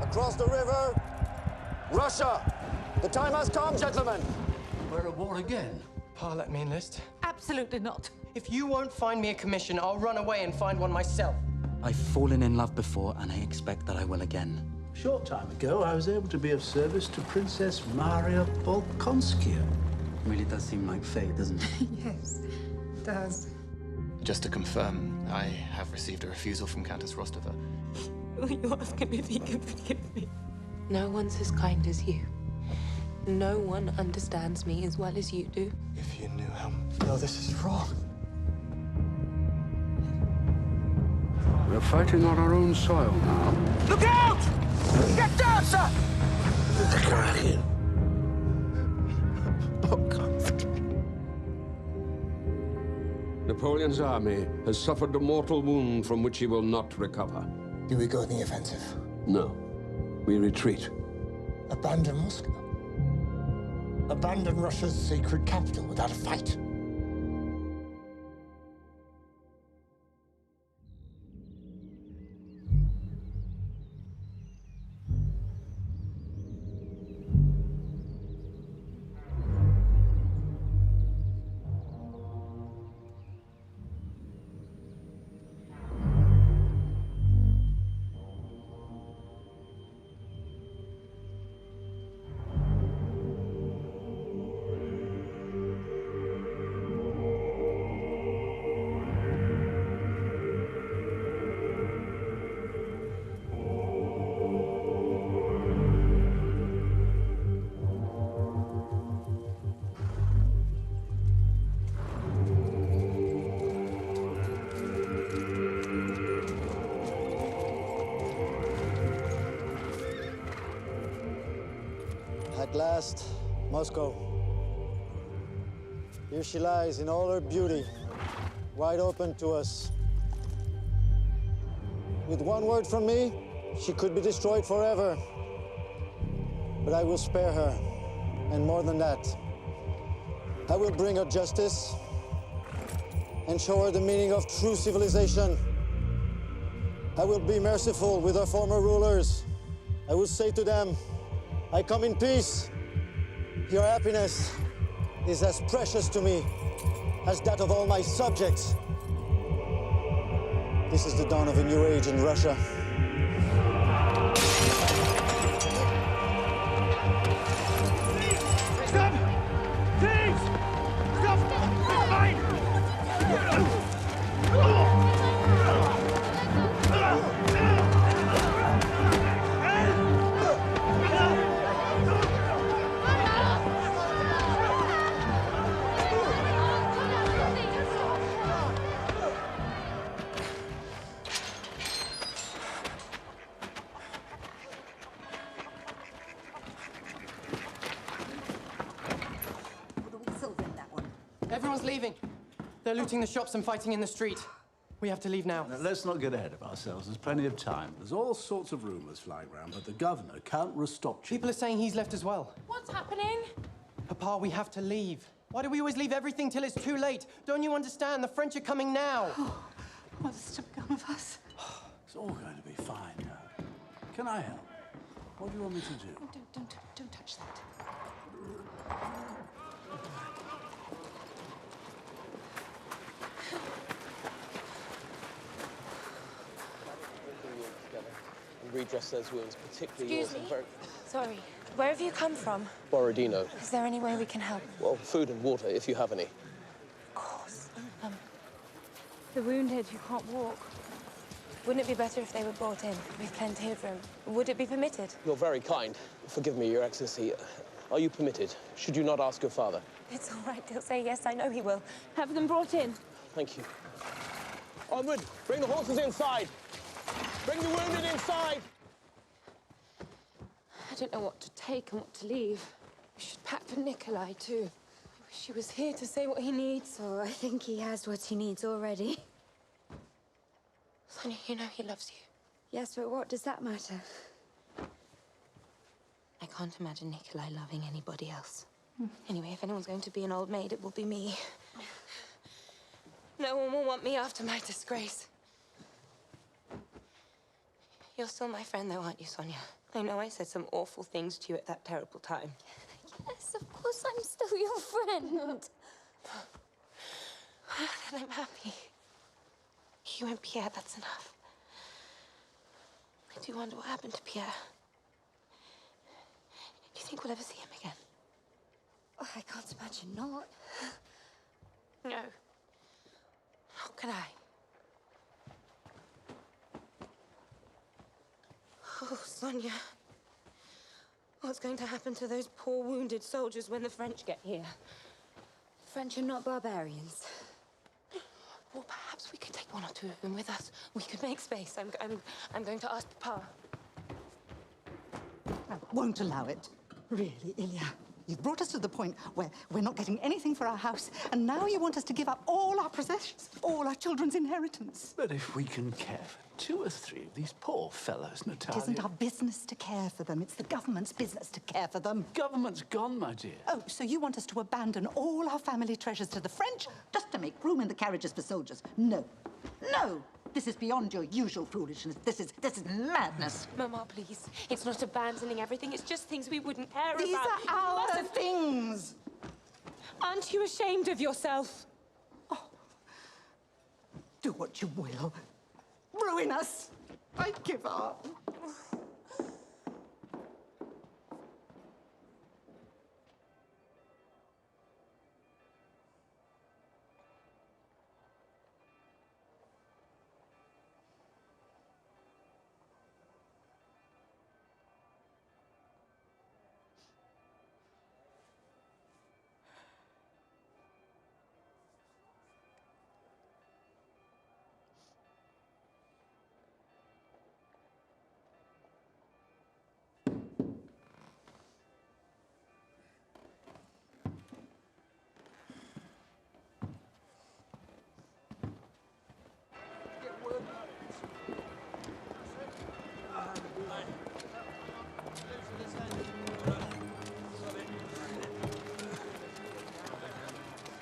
Across the river, Russia. The time has come, gentlemen. We're at war again. Pa, let me enlist. Absolutely not. If you won't find me a commission, I'll run away and find one myself. I've fallen in love before, and I expect that I will again. A short time ago, I was able to be of service to Princess Maria Bolkonskaya. Really does seem like fate, doesn't it? Yes, it does. Just to confirm, I have received a refusal from Countess Rostova. Will you ask him if he can forgive me? No one's as kind as you. No one understands me as well as you do. If you knew how... No, this is wrong. We're fighting on our own soil now. Look out! Get down, sir! Napoleon's army has suffered a mortal wound from which he will not recover. Do we go in the offensive? No. We retreat. Abandon Moscow? Abandon Russia's sacred capital without a fight? At last, Moscow. Here she lies in all her beauty, wide open to us. With one word from me, she could be destroyed forever. But I will spare her, and more than that. I will bring her justice and show her the meaning of true civilization. I will be merciful with her former rulers. I will say to them, I come in peace. Your happiness is as precious to me as that of all my subjects. This is the dawn of a new age in Russia. Stop! Please! Stop! It's mine! Everyone's leaving. They're looting the shops and fighting in the street. We have to leave now. Now, let's not get ahead of ourselves. There's plenty of time. There's all sorts of rumors flying around, but the governor can't Rostopchin. People are saying he's left as well. What's happening? Papa, we have to leave. Why do we always leave everything till it's too late? Don't you understand? The French are coming now. What is to become of us? It's all going to be fine now. Can I help? What do you want me to do? Don't touch that. Redress those wounds, particularly Excuse yours. me? Sorry. Where have you come from? Borodino. Is there any way we can help? Well, food and water, if you have any. Of course. The wounded who can't walk. Wouldn't it be better if they were brought in? We've plenty of room. Would it be permitted? You're very kind. Forgive me, Your Excellency. Are you permitted? Should you not ask your father? It's all right. He'll say yes. I know he will. Have them brought in. Thank you. Onward! Bring the horses inside! Bring the wounded inside! I don't know what to take and what to leave. We should pack for Nikolai, too. I wish he was here to say what he needs. Oh, I think he has what he needs already. Sonia, you know he loves you. Yes, but what does that matter? I can't imagine Nikolai loving anybody else. Anyway, if anyone's going to be an old maid, it will be me. No one will want me after my disgrace. You're still my friend, though, aren't you, Sonia? I know I said some awful things to you at that terrible time. Yes, of course I'm still your friend. Then I'm happy. You and Pierre, that's enough. I do wonder what happened to Pierre. Do you think we'll ever see him again? Oh, I can't imagine not. No. How can I? Oh, Sonia. What's going to happen to those poor wounded soldiers when the French get here? The French are not barbarians. Well, perhaps we could take one or two of them with us. We could make space. I'm going to ask Papa. I won't allow it. Really, Ilya. You've brought us to the point where we're not getting anything for our house, and now you want us to give up all our possessions, all our children's inheritance. But if we can care for 2 or 3 of these poor fellows, Natalia... It isn't our business to care for them. It's the government's business to care for them. Government's gone, my dear. Oh, so you want us to abandon all our family treasures to the French just to make room in the carriages for soldiers? No. No! This is beyond your usual foolishness. This is madness. Mama, please. It's not abandoning everything. It's just things we wouldn't care about. These are our things. Aren't you ashamed of yourself? Oh. Do what you will. Ruin us. I give up.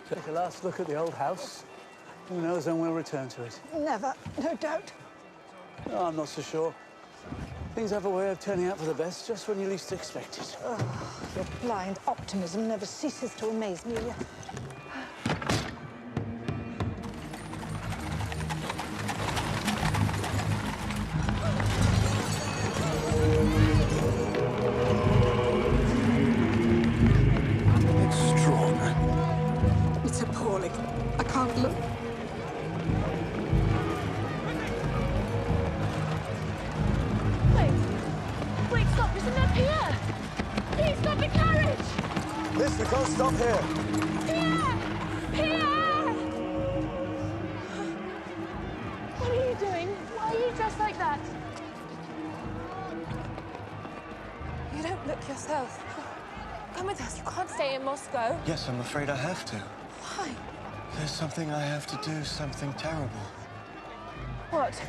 Take a last look at the old house. Who knows when we'll return to it? Never, no doubt. Oh, I'm not so sure. Things have a way of turning out for the best just when you least expect it. Oh, your blind optimism never ceases to amaze me. It's appalling. I can't look. Wait, stop! Isn't that Pierre? Please stop the carriage! Miss, we can't stop here. Pierre! Pierre! What are you doing? Why are you dressed like that? You don't look yourself. Come with us. You can't stay in Moscow. Yes, I'm afraid I have to. Why? There's something I have to do, something terrible. What?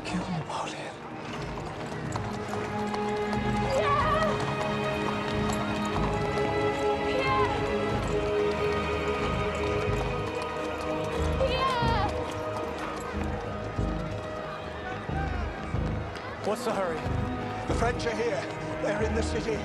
Kill Napoleon. What's the hurry? The French are here. They're in the city.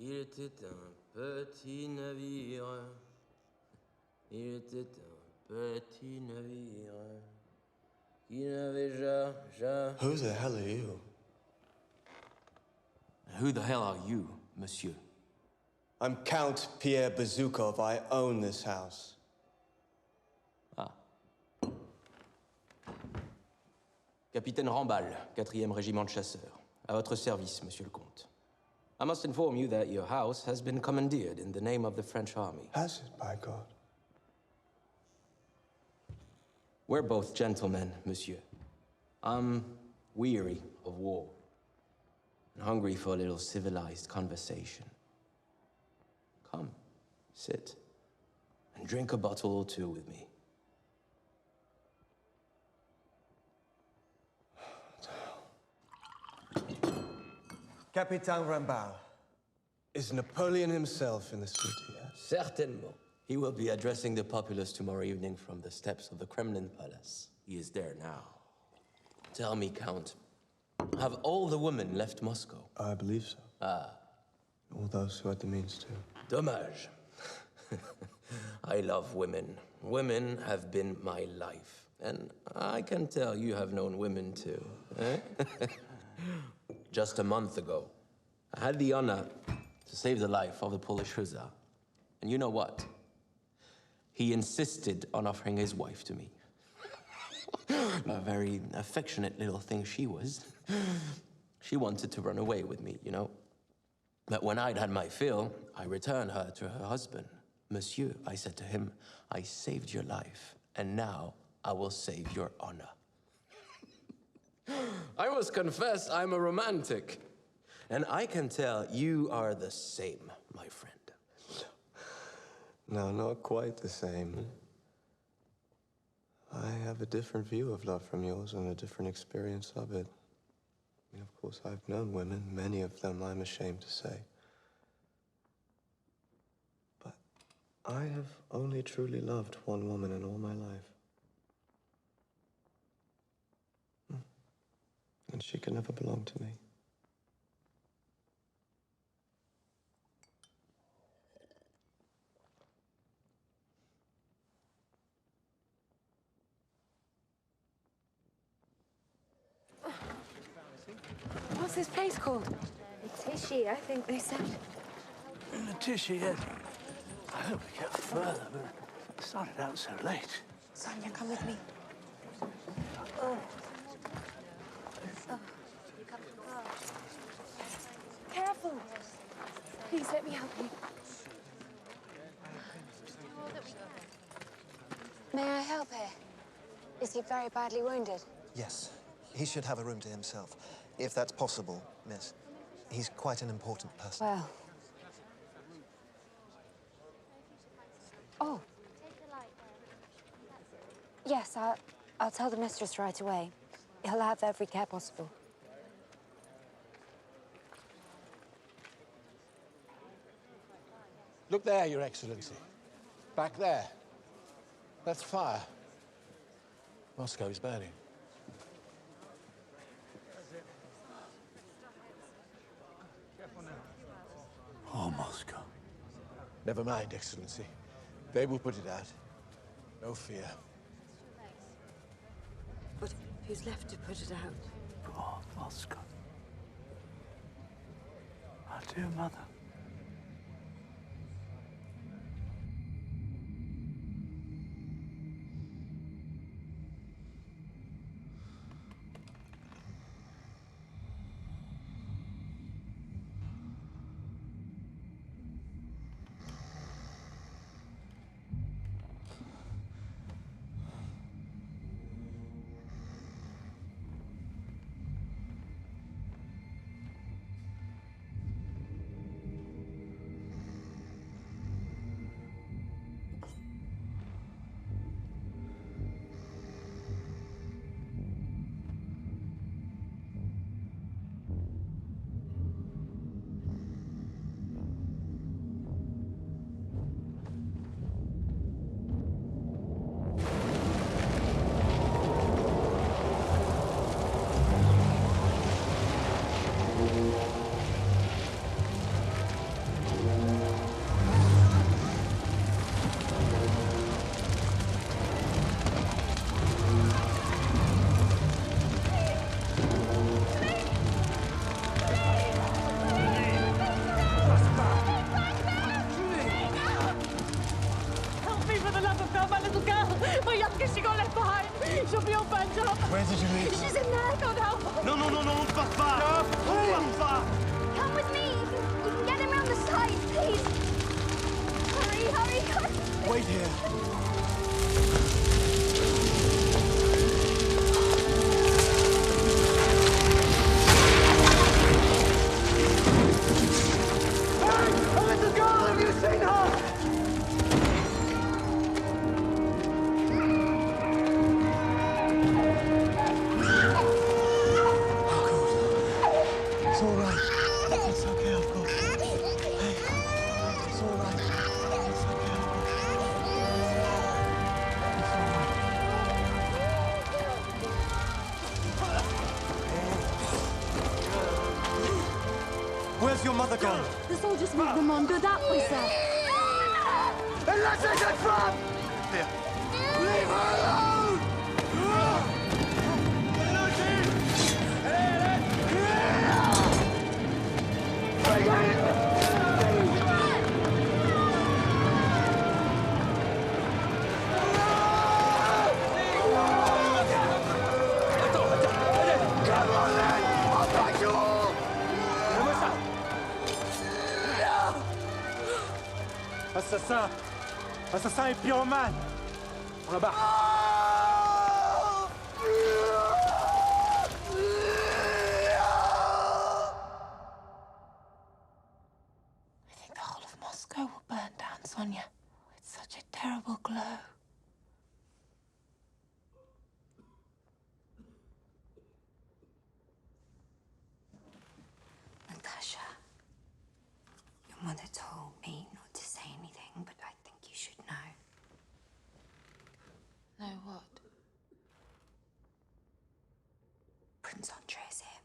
Il était un petit navire. Il était un petit navire. Qui n'avait jamais... Who the hell are you? Who the hell are you, monsieur? I'm Count Pьера Безухова. I own this house. Ah. Capitaine Ramballe, 4e régiment de chasseurs. À votre service, monsieur le comte. I must inform you that your house has been commandeered in the name of the French army. Has it, by God? We're both gentlemen, monsieur. I'm weary of war and hungry for a little civilized conversation. Come, sit, and drink a bottle or two with me. Capitaine Rambaud, is Napoleon himself in the city? Certainement. He will be addressing the populace tomorrow evening from the steps of the Kremlin Palace. He is there now. Tell me, Count, have all the women left Moscow? I believe so. Ah. All those who had the means to. Dommage. I love women. Women have been my life. And I can tell you have known women too. Eh? Just a month ago, I had the honor to save the life of the Polish hussar. And you know what? He insisted on offering his wife to me. A very affectionate little thing she was. She wanted to run away with me, you know. But when I'd had my fill, I returned her to her husband. Monsieur, I said to him, I saved your life, and now I will save your honor. I must confess, I'm a romantic. And I can tell you are the same, my friend. No, not quite the same. I have a different view of love from yours and a different experience of it. I mean, of course, I've known women, many of them, I'm ashamed to say. But I have only truly loved one woman in all my life. And she can never belong to me. What's this place called? Tichy, I think they said. In the Tichy, yes. I hope we get further, but it started out so late. Sonia, come with me. Oh. Careful. Please let me help you. May I help here? Is he very badly wounded? Yes. He should have a room to himself, if that's possible, miss. He's quite an important person. Well. Oh. Yes, I'll tell the mistress right away. He'll have every care possible. Look there, Your Excellency. Back there. That's fire. Moscow is burning. Oh, Moscow. Never mind, Excellency. They will put it out. No fear. But who's left to put it out? Poor Moscow. Our dear mother. Where did you leave? She's in there, God help her. No, on ne part pas. No, on ne part pas. Come with me. You can get him around the side, please. Hurry, hurry, hurry. Wait here. father gone? The soldiers move them on. Go that way, sir. Unless I get from! Here. Leave her alone! Assassin! Assassin est pyromane! On la barre! I think the whole of Moscow will burn down, Sonia. It's such a terrible glow. Natasha, your mother told me not to say anything, but I think you should know. Know what? Prince Andrei's here.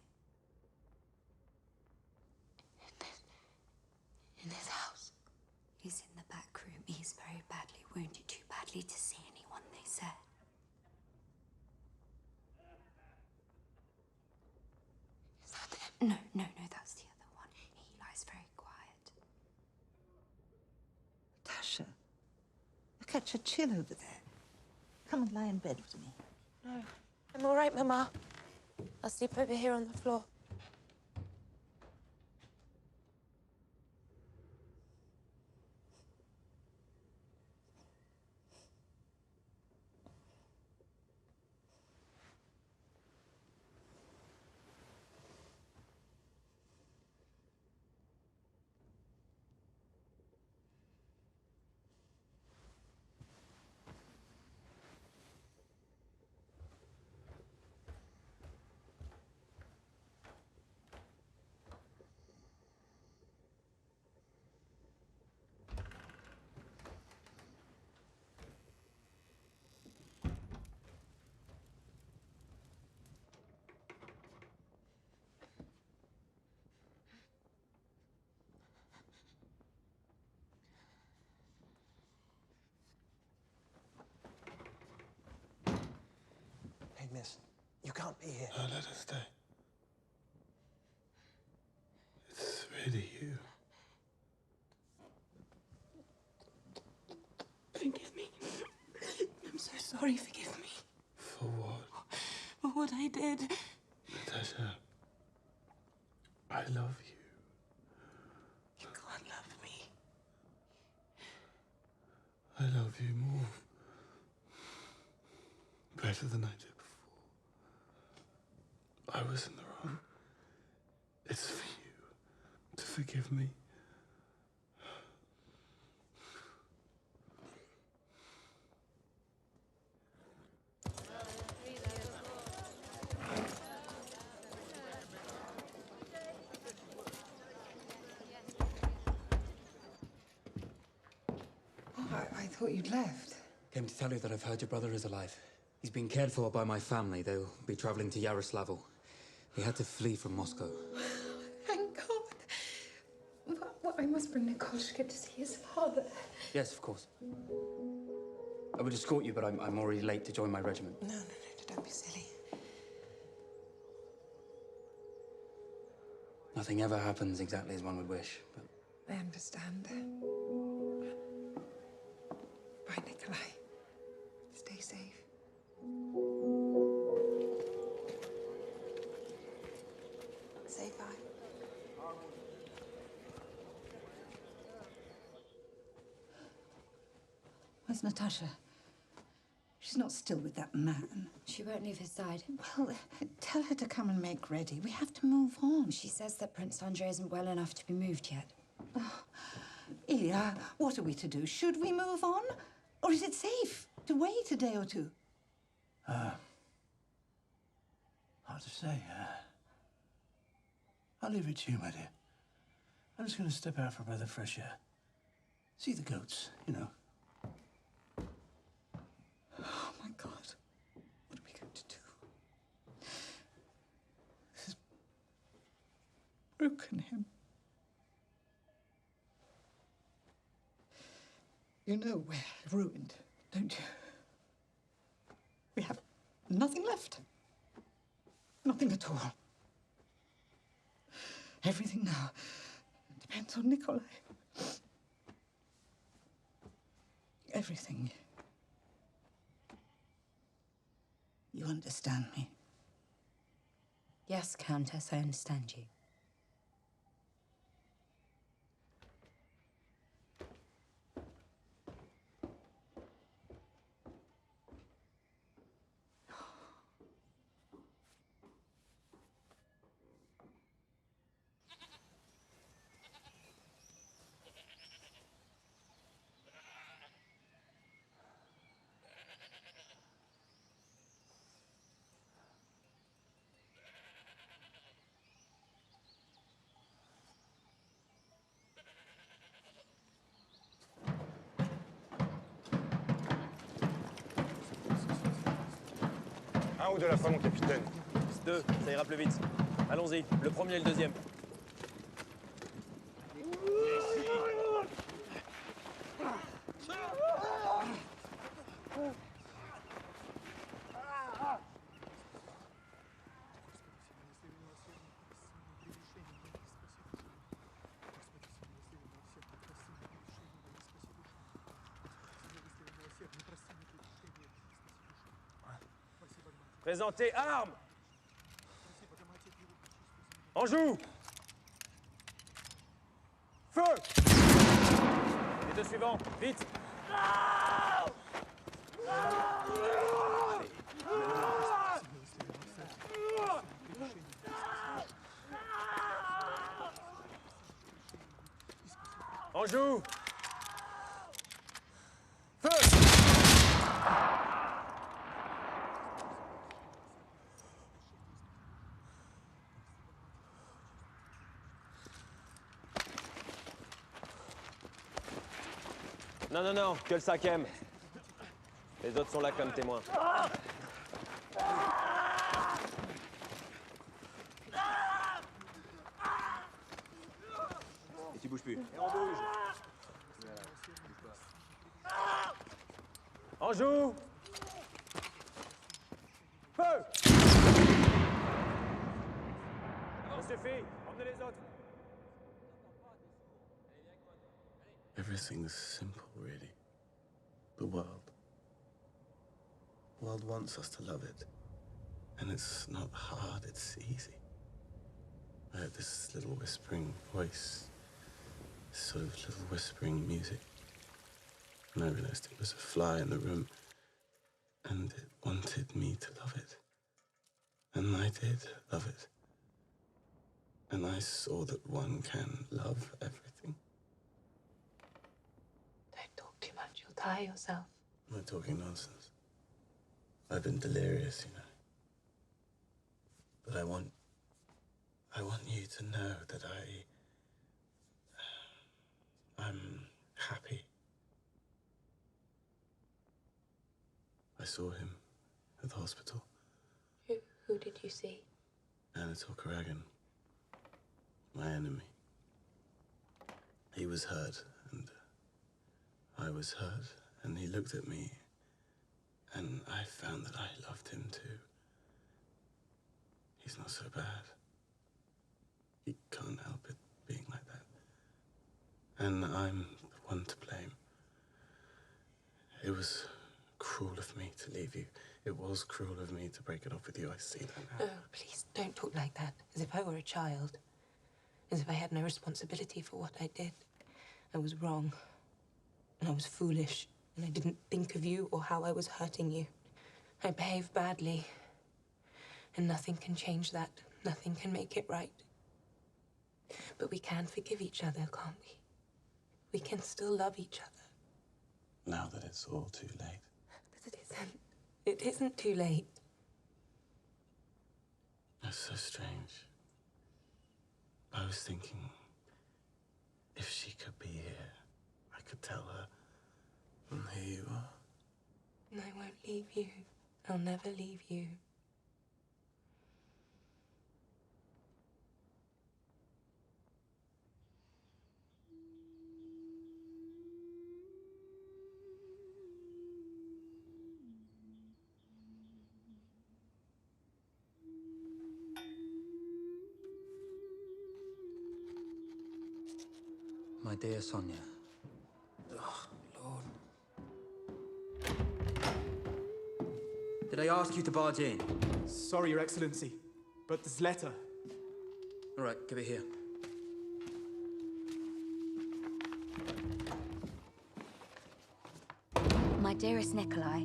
In this house? He's in the back room. He's very badly wounded, too badly to see anyone, they said. Is that him? No, that's the other one. He lies very quiet. Natasha, you catch a chill over there. Come and lie in bed with me. No, I'm all right, Mama. I'll sleep over here on the floor. Hey, miss, you can't be here. No, let her stay. It's really you. Forgive me. I'm so sorry, forgive me. For what? For what I did. Natasha, I love you. You can't love me. I love you more. Better than I did before. I was in the wrong. It's for you to forgive me. I thought you'd left. Came to tell you that I've heard your brother is alive. He's been cared for by my family. They'll be traveling to Yaroslavl. He had to flee from Moscow. Thank God. But I must bring Nikoshka to see his father. Yes, of course. I would escort you, but I'm already late to join my regiment. No, don't be silly. Nothing ever happens exactly as one would wish, but... I understand. Bye, Nikolai. Stay safe. Say bye. Where's Natasha? She's not still with that man. She won't leave his side. Well, tell her to come and make ready. We have to move on. She says that Prince Andrei isn't well enough to be moved yet. Oh, Ilya, what are we to do? Should we move on? Or is it safe to wait a day or two? Hard to say. I'll leave it to you, my dear. I'm just going to step out for a breath of fresh air. See the goats, you know. Oh, my God. What are we going to do? This has broken him. You know we're ruined, don't you? We have nothing left. Nothing at all. Everything now depends on Nikolai. Everything. You understand me? Yes, Countess, I understand you. Un ou deux à la fois, mon capitaine. 2, ça ira plus vite. Allons-y, le premier et le deuxième. Présentez armes! En joue! Feu! Les deux suivants, vite! En joue! Feu! Non, non, non, que le 5e. Les autres sont là comme témoins. Et tu bouges plus. Et on bouge. En joue. Feu. Ça suffit. Emmenez les autres. Everything's simple, really. The world. The world wants us to love it. And it's not hard, it's easy. I heard this little whispering voice, this sort of little whispering music. And I realized it was a fly in the room. And it wanted me to love it. And I did love it. And I saw that one can love everything. Don't talk too much, you'll tire yourself. I'm not talking nonsense. I've been delirious, you know. But I want you to know that I'm happy. I saw him at the hospital. Who did you see? Anatol Karagan, my enemy. He was hurt, and I was hurt, and he looked at me, and I found that I loved him too. He's not so bad. He can't help it being like that. And I'm the one to blame. It was cruel of me to leave you. It was cruel of me to break it off with you. I see that now. Oh, please, don't talk like that. As if I were a child. As if I had no responsibility for what I did. I was wrong. And I was foolish. And I didn't think of you or how I was hurting you. I behaved badly. And nothing can change that. Nothing can make it right. But we can forgive each other, can't we? We can still love each other. Now that it's all too late. But it isn't. It isn't too late. That's so strange. I was thinking, if she could be here, I could tell her. And here you are. And I won't leave you. I'll never leave you. My dear Sonia. Oh, Lord. Did I ask you to barge in? Sorry, Your Excellency, but this letter... All right, give it here. My dearest Nikolai,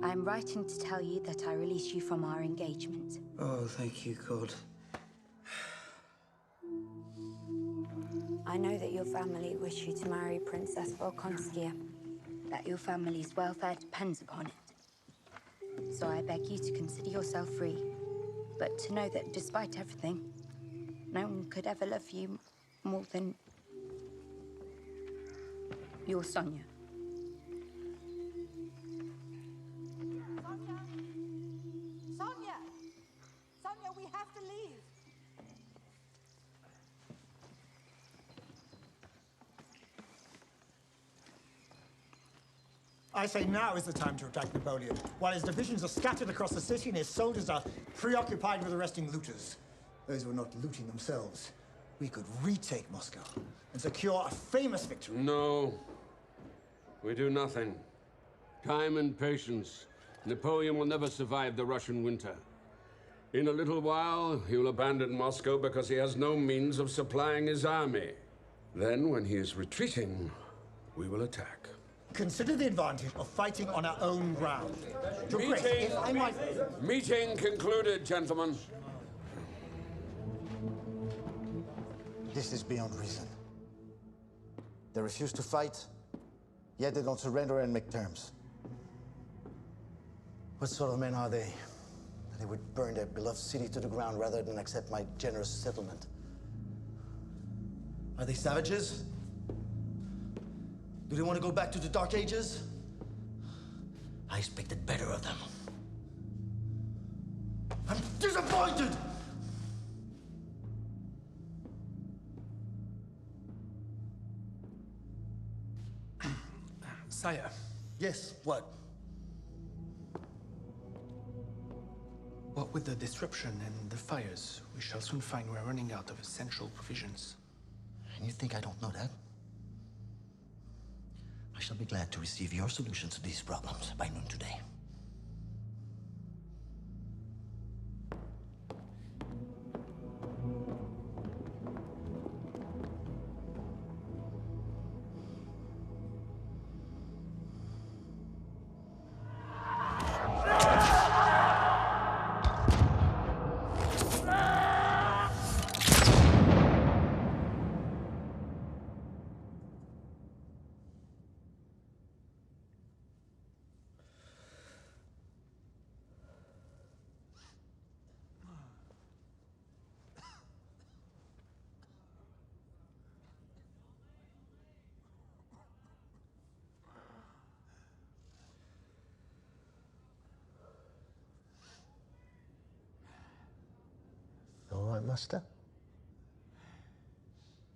I am writing to tell you that I release you from our engagement. Oh, thank you, God. I know that your family wish you to marry Princess Bolkonskaya, that your family's welfare depends upon it. So I beg you to consider yourself free, but to know that despite everything, no one could ever love you more than your Sonia. Sonia! Sonia, we have to leave. I say now is the time to attack Napoleon, while his divisions are scattered across the city and his soldiers are preoccupied with arresting looters. Those who are not looting themselves. We could retake Moscow and secure a famous victory. No. We do nothing. Time and patience. Napoleon will never survive the Russian winter. In a little while, he will abandon Moscow because he has no means of supplying his army. Then, when he is retreating, we will attack. Consider the advantage of fighting on our own ground. Your Grace, Meeting, if I might... meeting concluded, gentlemen. This is beyond reason. They refuse to fight, yet they don't surrender and make terms. What sort of men are they? That they would burn their beloved city to the ground rather than accept my generous settlement? Are they savages? Do they want to go back to the Dark Ages? I expected better of them. I'm disappointed! Sire. Yes, what? What with the disruption and the fires, we shall soon find we're running out of essential provisions. And you think I don't know that? I shall be glad to receive your solutions to these problems by noon today. All right, Master?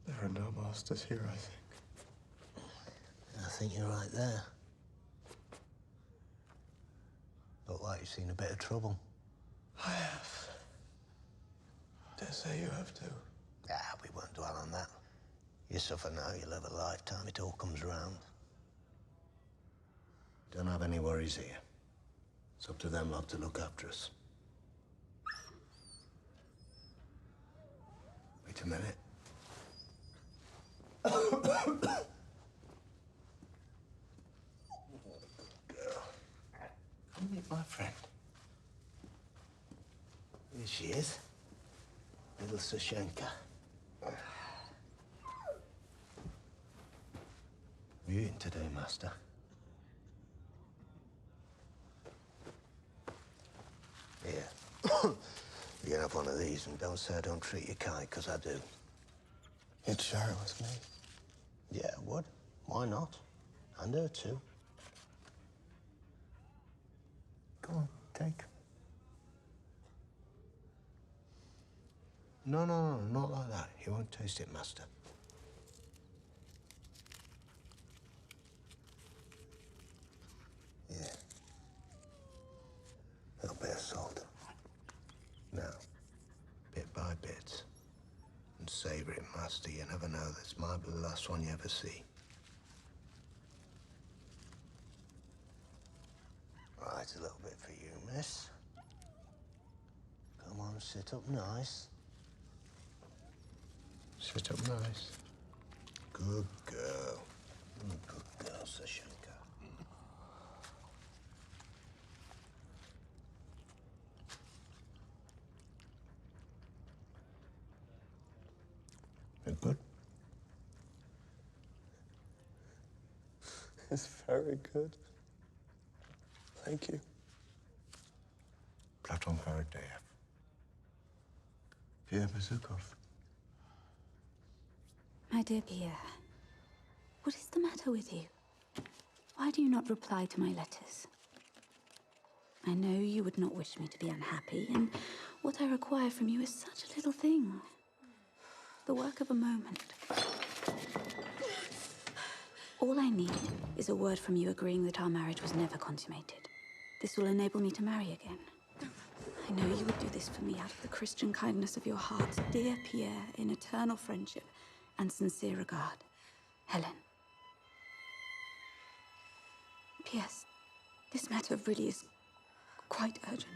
There are no masters here, I think. I think you're right there. Look like you've seen a bit of trouble. I have. Dare say you have too. Ah, we won't dwell on that. You suffer now, you live a lifetime, it all comes round. Don't have any worries here. It's up to them lot to look after us. Wait a minute. Come meet my friend. Here she is. Little Sashenka. Viewing today, Master. Here. You can have one of these, and don't say I don't treat you kind, because I do. You'd share it with me? Yeah, I would. Why not? And her too. Go on, take. No, not like that. You won't taste it, Master. Yeah. A little bit of salt. Now, bit by bit, and say savor it, Master. You never know. This might be the last one you ever see. Right, a little bit for you, miss. Come on, sit up nice. Sit up nice. Good girl. Good girl, Sashenka. You're good. It's very good. Thank you. Platon Karadeev. Pьера Безухова. My dear Pierre, what is the matter with you? Why do you not reply to my letters? I know you would not wish me to be unhappy, and what I require from you is such a little thing. The work of a moment. All I need is a word from you agreeing that our marriage was never consummated. This will enable me to marry again. I know you would do this for me out of the Christian kindness of your heart, dear Pierre, in eternal friendship and sincere regard. Helen. P.S. This matter really is quite urgent.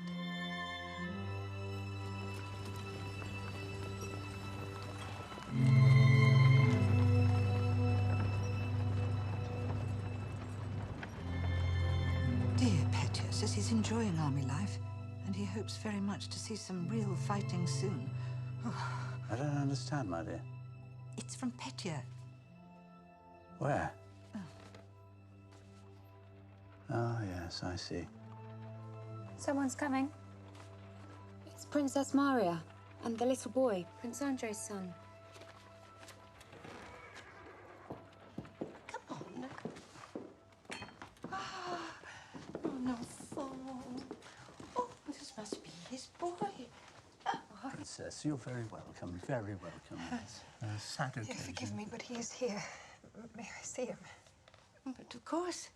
Dear Petya says he's enjoying army life, and he hopes very much to see some real fighting soon. I don't understand, my dear. It's from Petya. Where? Oh, yes, I see. Someone's coming. It's Princess Maria and the little boy, Prince Andrei's son. Oh, no phone. Oh, this must be his boy. Princess, you're very welcome, very welcome. Yes. Sad occasion. Forgive me, but he is here. May I see him? But of course.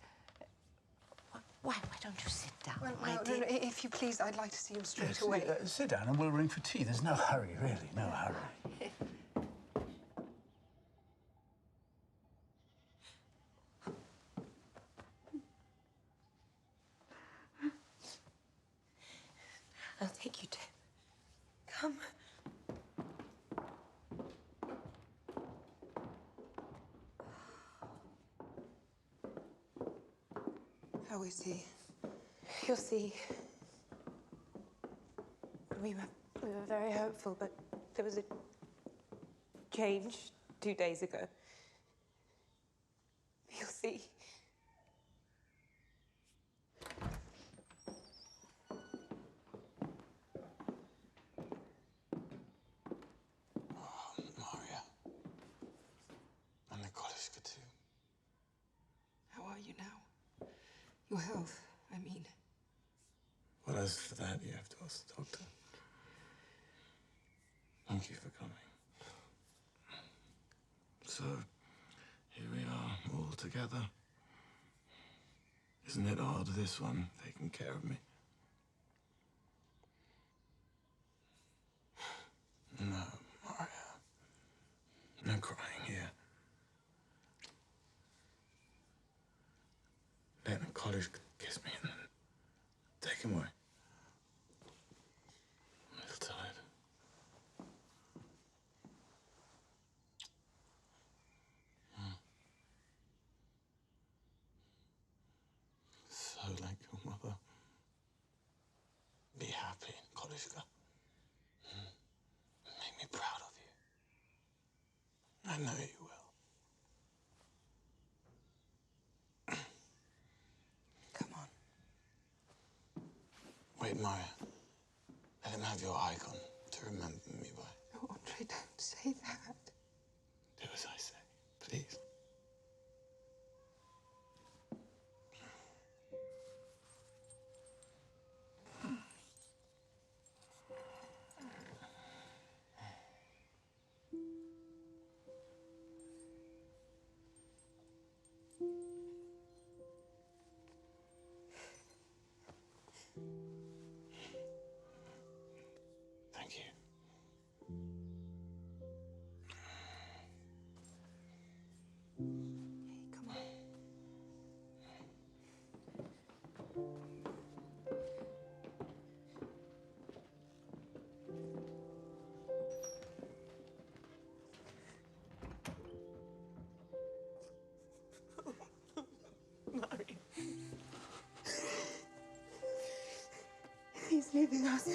Why don't you sit down, my No, dear? if you please, I'd like to see him straight Yes, away. sit down and we'll ring for tea. There's no hurry, really, no hurry. I'll take you to... Come. How is he? You'll see. We were very hopeful, but there was a change 2 days ago. You'll see. Maria. And Nikolashka too. How are you now? Your health, I mean. Well, as for that, you have to ask the doctor. Thank you for coming. So, here we are, all together. Isn't it hard, this one, taking care of me? No, Maria. No crying here. Let the college kiss me and take him away. I'm a little tired. So like your mother. Be happy, Kolishka. Make me proud of you. I know you will. Wait, Maria. Let him have your icon to remember me by. No, Andre, don't say that. Do as I say, please. Thank you. anything else.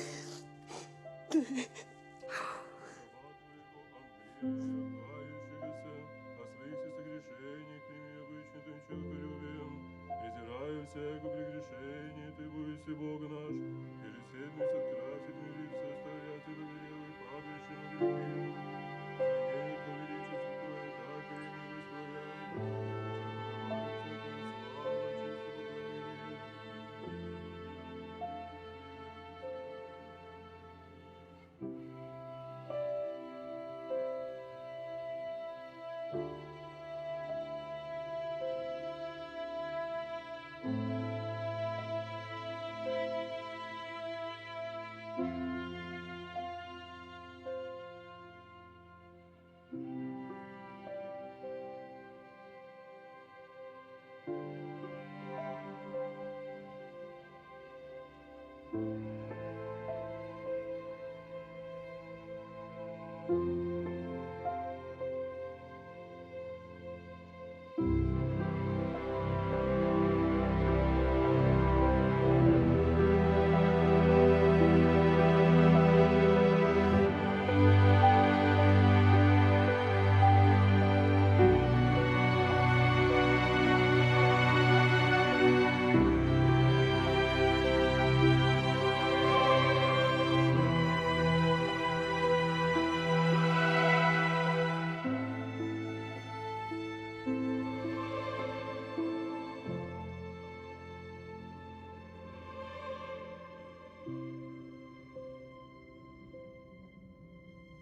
Всяко прегрешение, ты бойся Бога наш, переседность открасит мириться, оставлять и доверевый падающим и другим. Занять по величеству Твое, так и милость Твоя,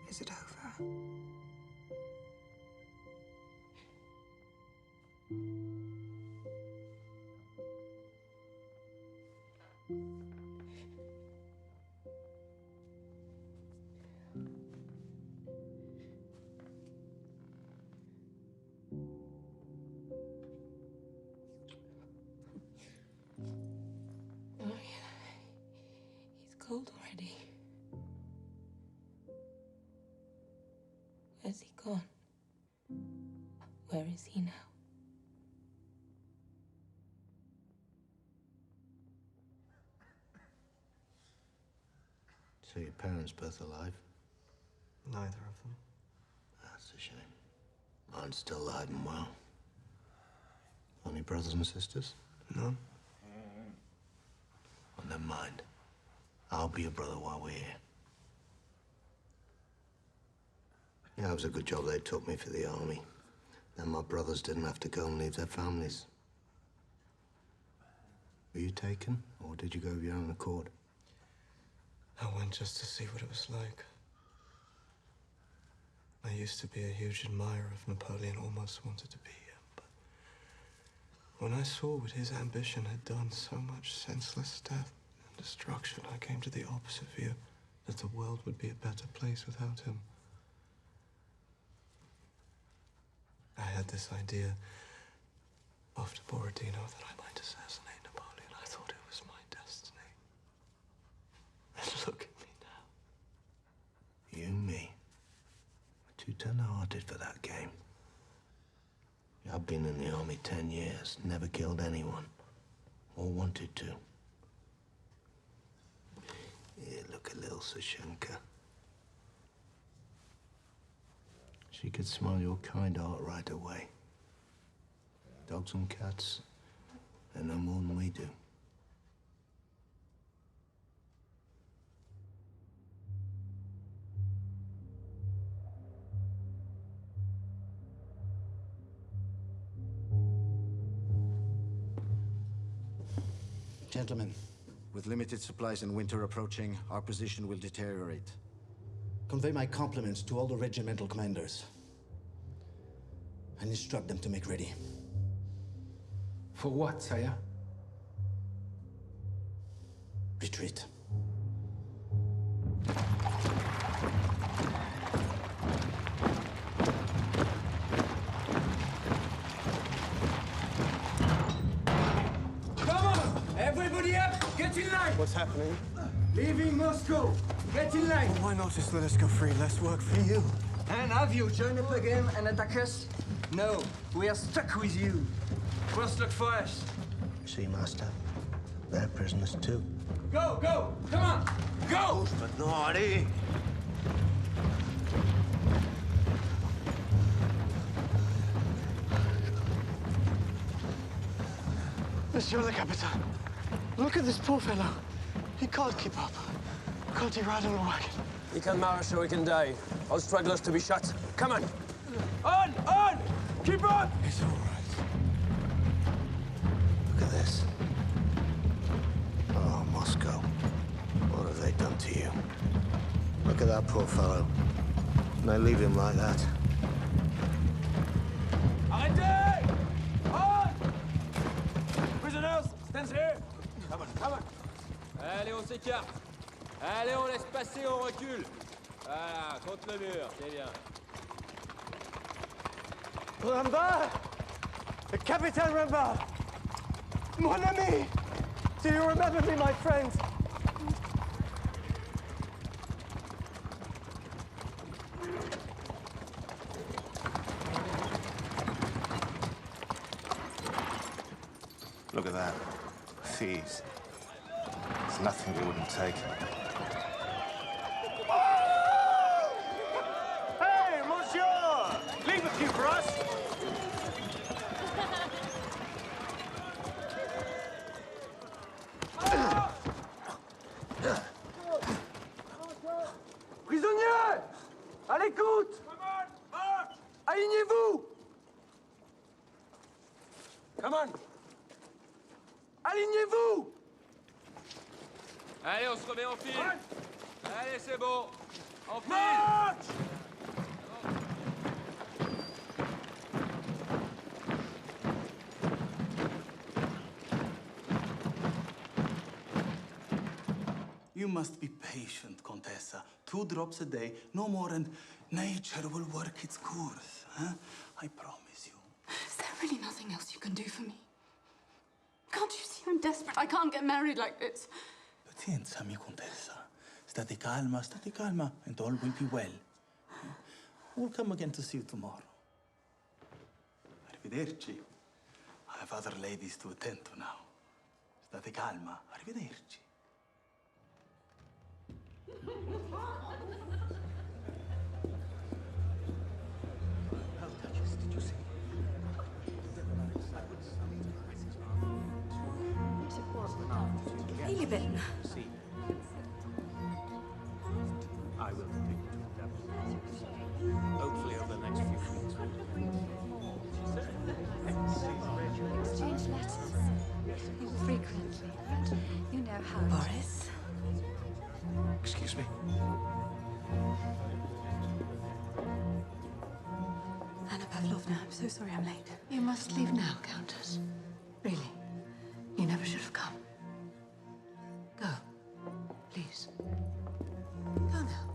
Is it over? Oh, yeah. He's cold already. Where's he gone? Where is he now? So your parents both alive? Neither of them. That's a shame. Mine's still alive and well. Any brothers and sisters? None. Well, never mind. I'll be your brother while we're here. Yeah, it was a good job they took me for the army. Then my brothers didn't have to go and leave their families. Were you taken, or did you go of your own accord? I went just to see what it was like. I used to be a huge admirer of Napoleon, almost wanted to be him, but when I saw what his ambition had done, so much senseless death and destruction, I came to the opposite view, that the world would be a better place without him. I had this idea after Borodino that I might assassinate Napoleon. I thought it was my destiny. And look at me now. You and me. We're too tender-hearted for that game. I've been in the army 10 years, never killed anyone, or wanted to. Yeah, look at little Sashenka. She could smell your kind heart right away. Dogs and cats, they know more than we do. Gentlemen, with limited supplies and winter approaching, our position will deteriorate. Convey my compliments to all the regimental commanders and instruct them to make ready. For what, sire? Retreat. Come on! Everybody up! Get in line! What's happening? Leaving Moscow! Get in line! Well, why not just let us go free? Less work for you. And have you joined up again and attack us? No, we are stuck with you. First look first. See, Master, They're prisoners too. Go, go! Come on! Go! But naughty! Monsieur le Capitaine, look at this poor fellow. He can't keep up. Can't he ride on a wagon? He can march or he can die. All stragglers to be shot. Come on! On! On! Keep on! It's all right. Look at this. Oh, Moscow. What have they done to you? Look at that poor fellow. And they leave him like that. Arrêtez! On! Prisoners, stand here! Come on, come on! Allez, on s'écarte. Allez, on laisse passer, on recule. Voilà, contre le mur, c'est bien. Rambert! Capitaine Rambert! Mon ami! Do you remember me, my friend? Look at that. Thieves. There's nothing we wouldn't take. Hey, monsieur! Leave a few for us! Prisonniers! À l'écoute! Alignez-vous! Come on! Alignez-vous! Allez, on se remet en file. Allez, c'est bon. En file. March! You must be patient, Contessa. 2 drops a day, no more, and nature will work its course. Huh? I promise you. Is there really nothing else you can do for me? Can't you see I'm desperate? I can't get married like this. Pazienza, mia Contessa. State calma, and all will be well. We'll come again to see you tomorrow. Arrivederci. I have other ladies to attend to now. State calma. Arrivederci. Really bitten. I will speak to them. Hopefully over the next few weeks. Exchange letters. Frequently. You know how. Boris? Excuse me? Anna Pavlovna, I'm so sorry I'm late. You must leave now, Countess. Really. You never should have come. Go. Please. Go now.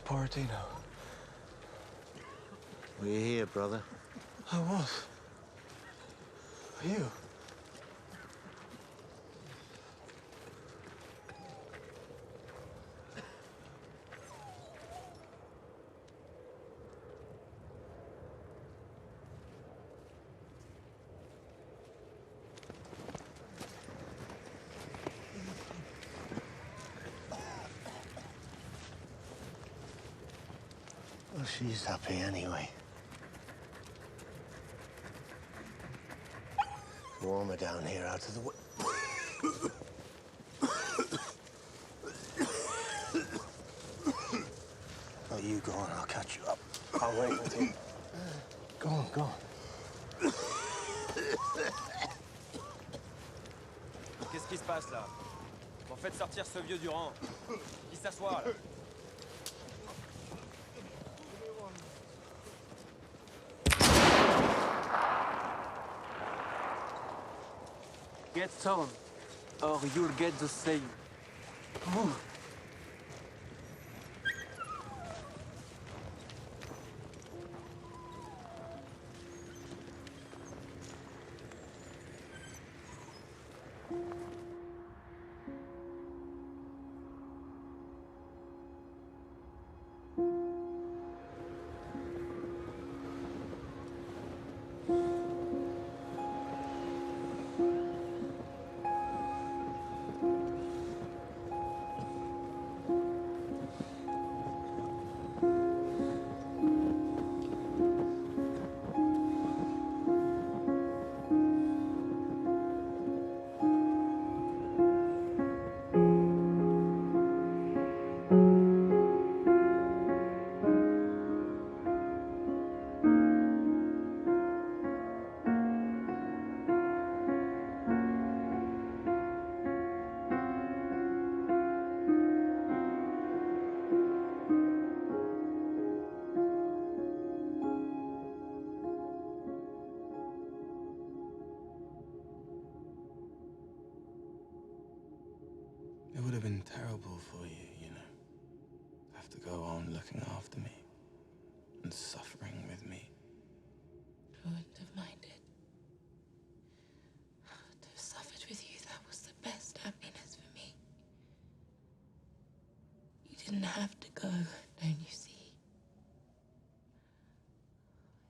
Borodino? Were you here, brother? I was. Are you? Well, she's happy anyway. Warmer down here out of the way. Oh, you go on, I'll catch you up. I'll wait with you. Go on, go on. Qu'est-ce qui se passe là? Bon, faites sortir ce vieux du rang. Qui s'assoit là? Get some, or you'll get the same. Move. It would have been terrible for you, you know. Have to go on looking after me and suffering with me. I wouldn't have minded. To have suffered with you, that was the best happiness for me. You didn't have to go, don't you see?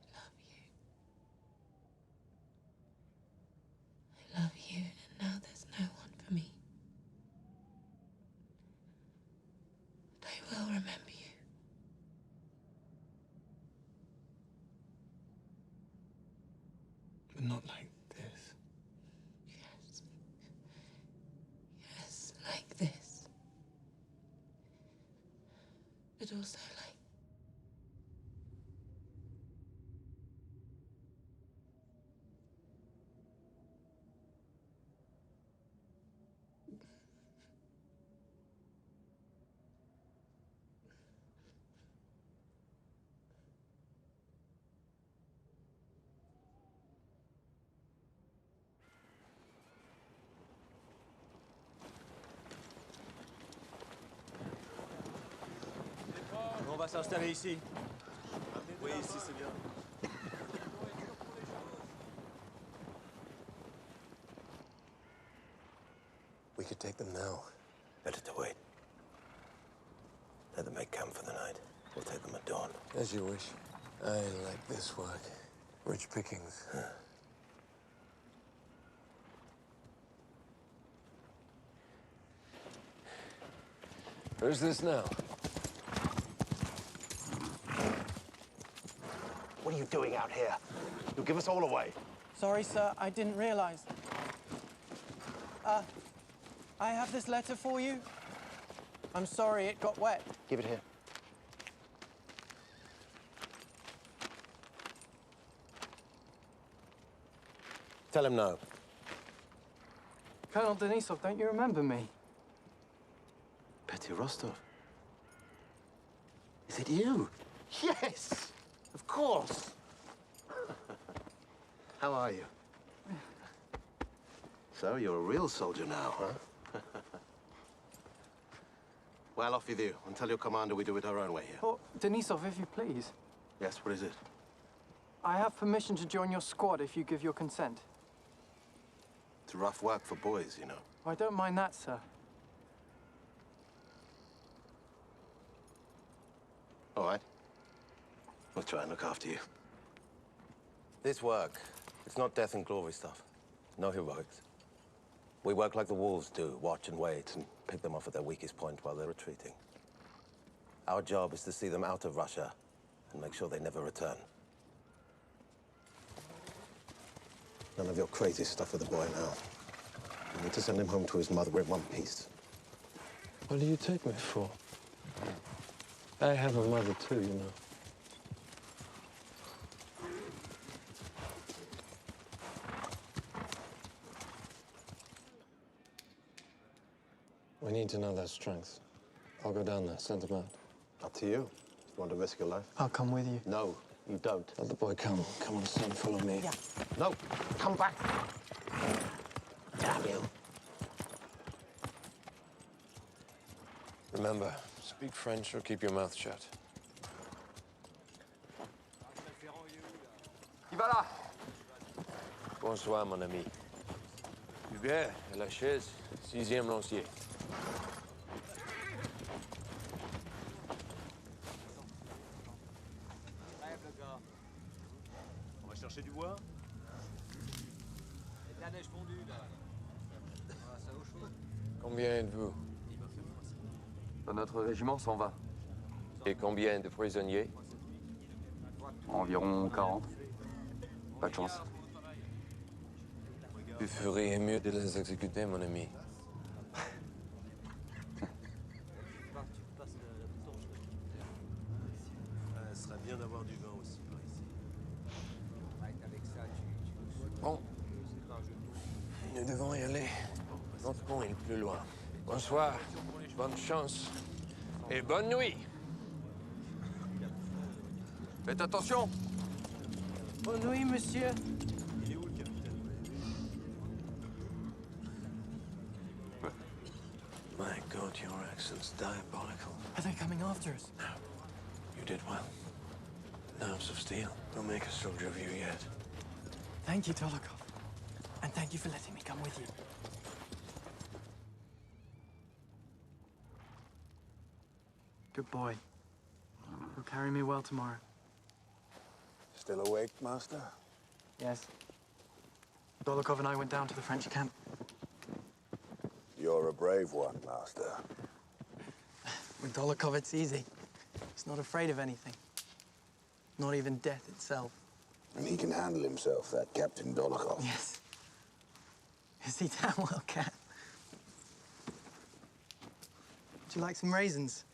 I love you. I love you, and now there's no one for me. But I will remember you. But not like this. Yes. Yes, like this. But also like... On va s'installer ici. Oui, ici c'est bien. We could take them now. Better to wait. Let them make camp for the night. We'll take them at dawn. As you wish. I like this work. Rich pickings. Who's this now? What are you doing out here? You'll give us all away. Sorry, sir, I didn't realize. I have this letter for you. I'm sorry it got wet. Give it here. Tell him no. Colonel Denisov, don't you remember me? Pьера Rostov. Is it you? Yes! Of course! How are you? So, you're a real soldier now, huh? Well, off with you. And tell your commander we do it our own way here. Oh, Denisov, if you please. Yes, what is it? I have permission to join your squad if you give your consent. It's rough work for boys, you know. I don't mind that, sir. All right. We'll try and look after you. This work, it's not death and glory stuff. No heroics. We work like the wolves do, watch and wait, and pick them off at their weakest point while they're retreating. Our job is to see them out of Russia and make sure they never return. None of your crazy stuff with the boy now. We need to send him home to his mother in one piece. What do you take me for? I have a mother too, you know. We need to know their strengths. I'll go down there, send them out. Up to you. If you want to risk your life. I'll come with you. No, you don't. Let the boy come. Come on, son, follow me. Yeah. No, come back. Damn you. Remember, speak French or keep your mouth shut. Qui va là? Bonsoir, mon ami. Hubert, à la chaise, 6e lancier. On va chercher du bois? Et de la neige fondue, là. Ah, ça au chaud. Combien êtes-vous? Notre régiment s'en va. Et combien de prisonniers? Environ 40. Pas de chance. Vous feriez mieux de les exécuter, mon ami. Ce serait bien d'avoir du vin aussi par ici. Bon. Nous devons y aller. Notre pont est plus loin. Bonsoir, bonne chance et bonne nuit. Faites attention! Bonne nuit, monsieur. Il est où le capitaine? My God, your accent's diabolical. Are they coming after us? No. You did well. Nerves of steel. Don't make a soldier of you yet. Thank you, Dolokhov. And thank you for letting me come with you. Good boy. You'll carry me well tomorrow. Still awake, Master? Yes. Dolokhov and I went down to the French camp. You're a brave one, Master. With Dolokhov, it's easy. He's not afraid of anything. Not even death itself. And he can handle himself, that Captain Dolokhov. Yes. Yes, he damn well can. Would you like some raisins?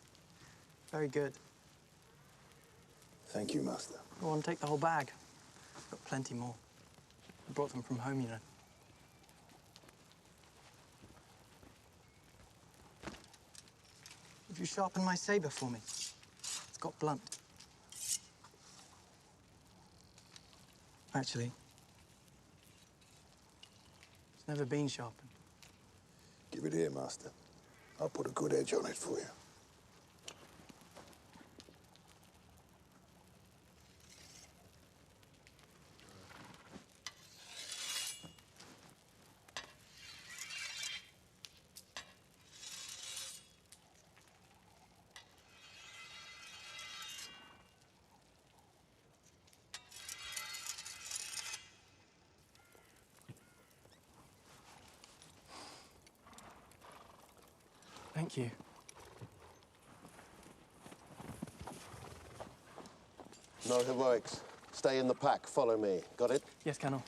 Very good. Thank you, Master. Go on, take the whole bag. I've got plenty more. I brought them from home, you know. Would you sharpen my saber for me? It's got blunt. Actually, it's never been sharpened. Give it here, Master. I'll put a good edge on it for you. Thank you. No heroics. Stay in the pack. Follow me. Got it? Yes, Colonel.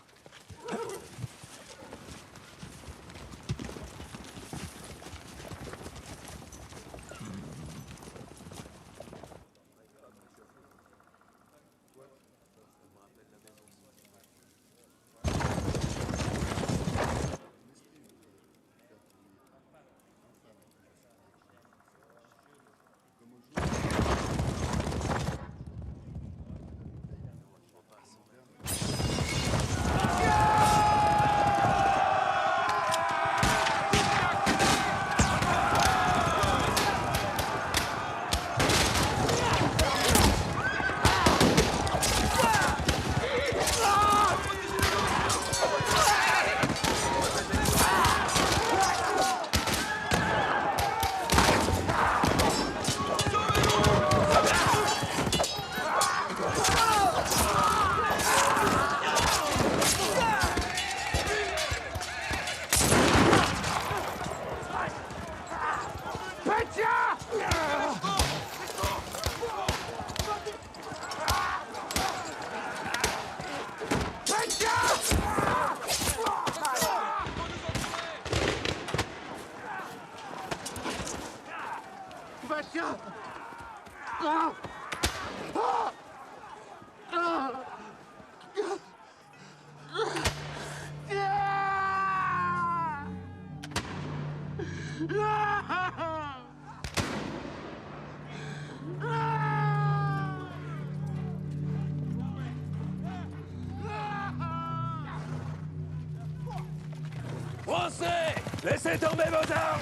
Français, laissez tomber vos armes!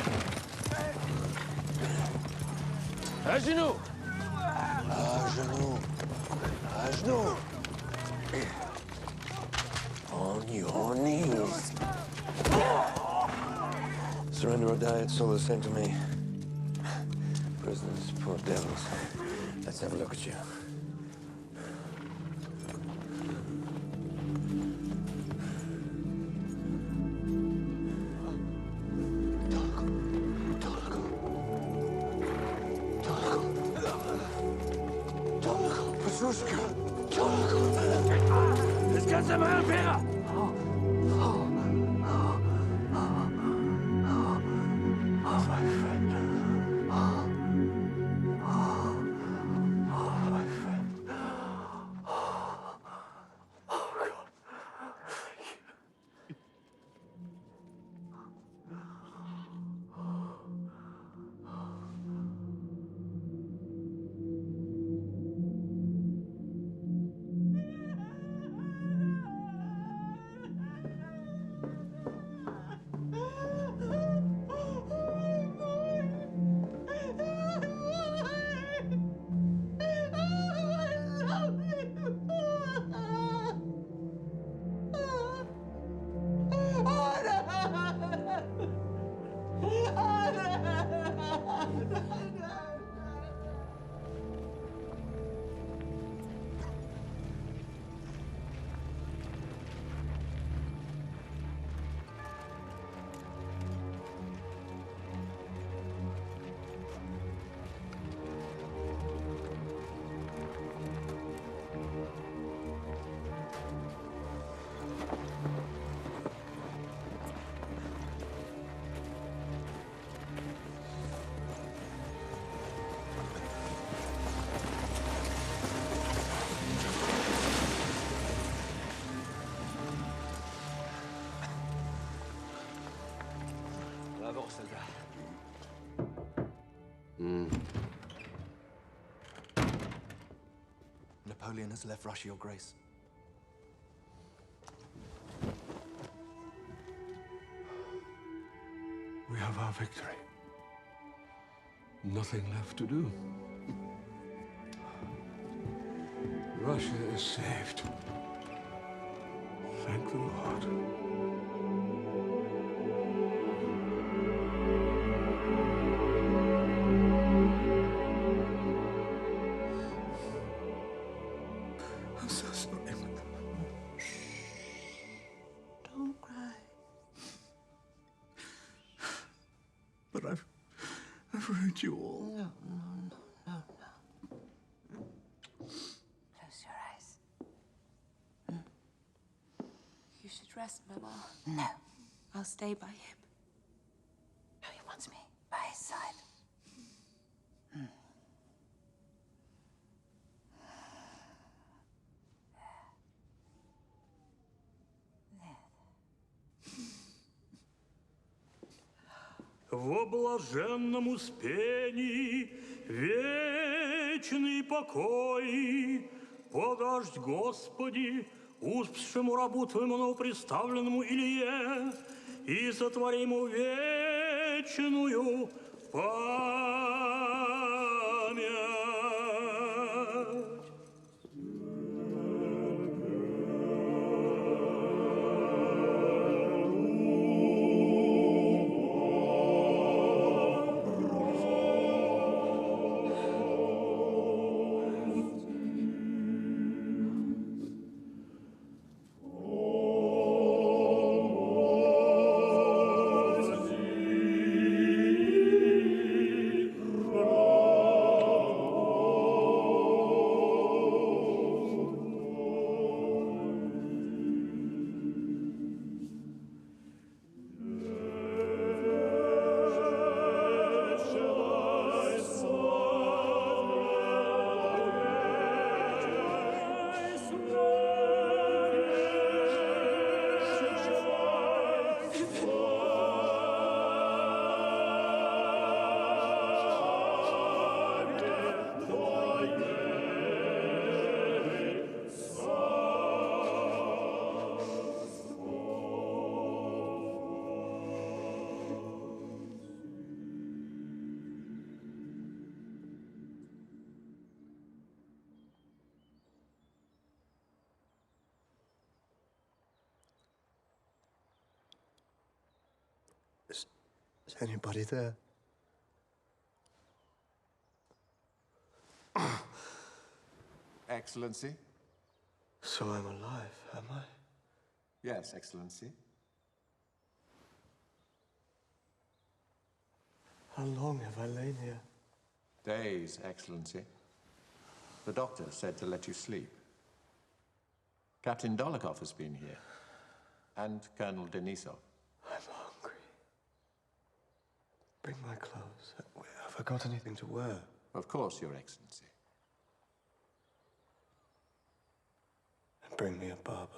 À genoux! À genoux. À genoux. On your knees. Surrender or die, it's all the same to me. Prisoners, poor devils. Let's have a look at you. Est-ce que ça va faire? Bravo, soldat. Napoleon has left Russia, Your Grace. We have our victory. Nothing left to do. Russia is saved. Thank the Lord. I'm so sorry. Don't cry. But I've ruined you all. No. Close your eyes. You should rest, Mama. No. I'll stay by him. No, he wants me by his side. Во блаженном успении вечный покой подашь, Господи, успевшему рабу Твоему новоприставленному Илье, и сотвори ему вечную память. Was anybody there? Excellency? So I'm alive, am I? Yes, Excellency. How long have I lain here? Days, Excellency. The doctor said to let you sleep. Captain Dolokhov has been here. And Colonel Denisov. I'm hungry. Bring my clothes. Have I got anything to wear? Of course, Your Excellency. And bring me a barber.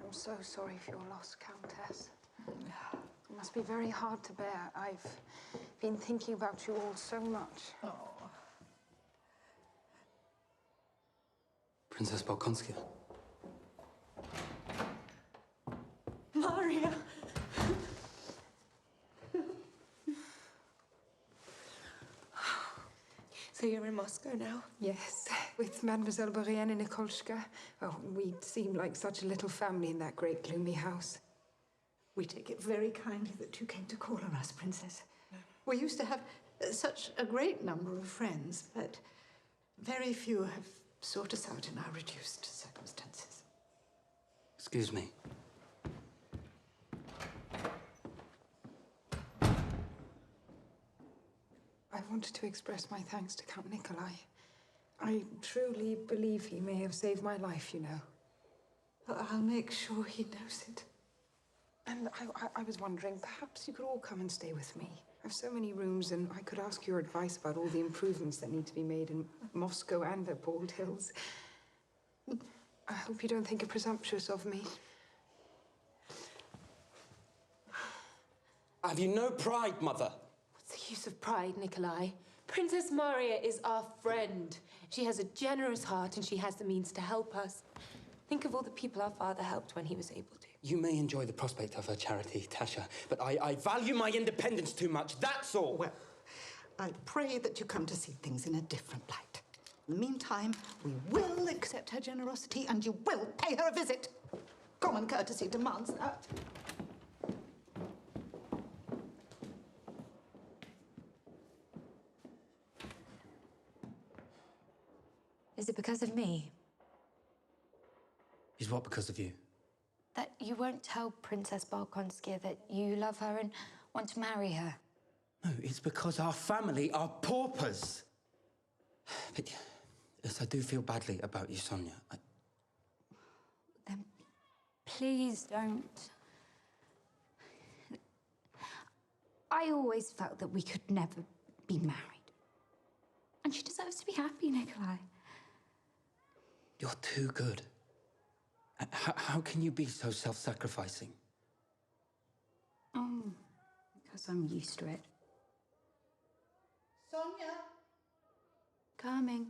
I'm so sorry for your loss, Countess. It must be very hard to bear. I've been thinking about you all so much. Oh. Princess Bolkonskaya. Maria! So you're in Moscow now? Yes, with Mademoiselle Bourienne and Nikolshka. Oh, we seem like such a little family in that great gloomy house. We take it very kindly that you came to call on us, Princess. We used to have such a great number of friends, but very few have sought us out in our reduced circumstances. Excuse me. I wanted to express my thanks to Count Nikolai. I truly believe he may have saved my life, you know. Well, I'll make sure he knows it. And I was wondering, perhaps you could all come and stay with me. I have so many rooms, and I could ask your advice about all the improvements that need to be made in Moscow and the Bald Hills. I hope you don't think it presumptuous of me. Have you no pride, Mother? What's the use of pride, Nikolai? Princess Maria is our friend. She has a generous heart and she has the means to help us. Think of all the people our father helped when he was able to. You may enjoy the prospect of her charity, Tasha, but I value my independence too much, that's all. Well, I pray that you come to see things in a different light. In the meantime, we will accept her generosity and you will pay her a visit. Common courtesy demands that. Is it because of me? Is what because of you? That you won't tell Princess Bolkonskaya that you love her and want to marry her? No, it's because our family are paupers. But yes, I do feel badly about you, Sonia. Then please don't. I always felt that we could never be married. And she deserves to be happy, Nikolai. You're too good. How can you be so self-sacrificing? Oh, because I'm used to it. Sonia? Coming.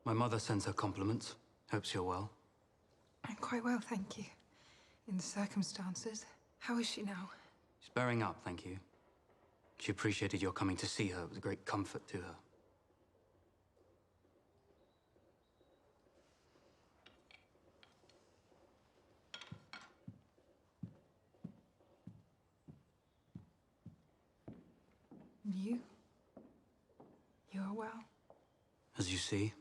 My mother sends her compliments. Hopes you're well. I'm quite well, thank you. In the circumstances. How is she now? She's bearing up, thank you. She appreciated your coming to see her. It was a great comfort to her. And you? You are well? As you see.